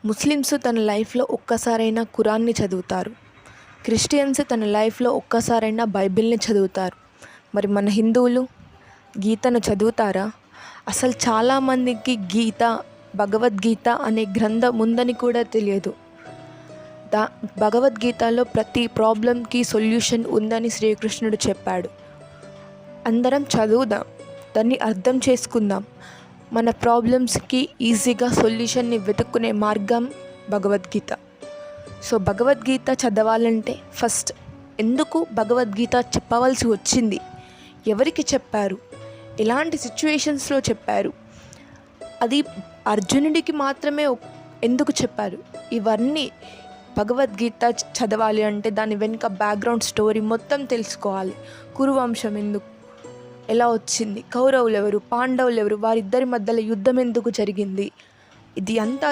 Muslims తన లైఫ్లో ఒక్కసారైనా ఖురాన్ని చదువుతారు. క్రిస్టియన్స్ తన లైఫ్లో ఒక్కసారైనా బైబిల్ని చదువుతారు. మరి మన హిందువులు గీతను చదువుతారా? అసలు చాలామందికి భగవద్గీత అనే గ్రంథం ఉందని కూడా తెలియదు. భగవద్గీతలో ప్రతి ప్రాబ్లంకి సొల్యూషన్ ఉందని శ్రీకృష్ణుడు చెప్పాడు. అందరం చదువుదాం, దాన్ని అర్థం చేసుకుందాం. మన ప్రాబ్లమ్స్కి ఈజీగా సొల్యూషన్ని వెతుక్కునే మార్గం భగవద్గీత. సో భగవద్గీత చదవాలంటే ఫస్ట్ ఎందుకు భగవద్గీత చెప్పవలసి వచ్చింది, ఎవరికి చెప్పారు, ఎలాంటి సిచ్యువేషన్స్లో చెప్పారు, అది అర్జునుడికి మాత్రమే ఎందుకు చెప్పారు, ఇవన్నీ భగవద్గీత చదవాలి అంటే దాని వెనుక బ్యాక్గ్రౌండ్ స్టోరీ మొత్తం తెలుసుకోవాలి. కురువంశం ఎందుకు, ఎలా వచ్చింది, కౌరవులు ఎవరు, పాండవులు ఎవరు, వారిద్దరి మధ్యలో యుద్ధం ఎందుకు జరిగింది, ఇది అంతా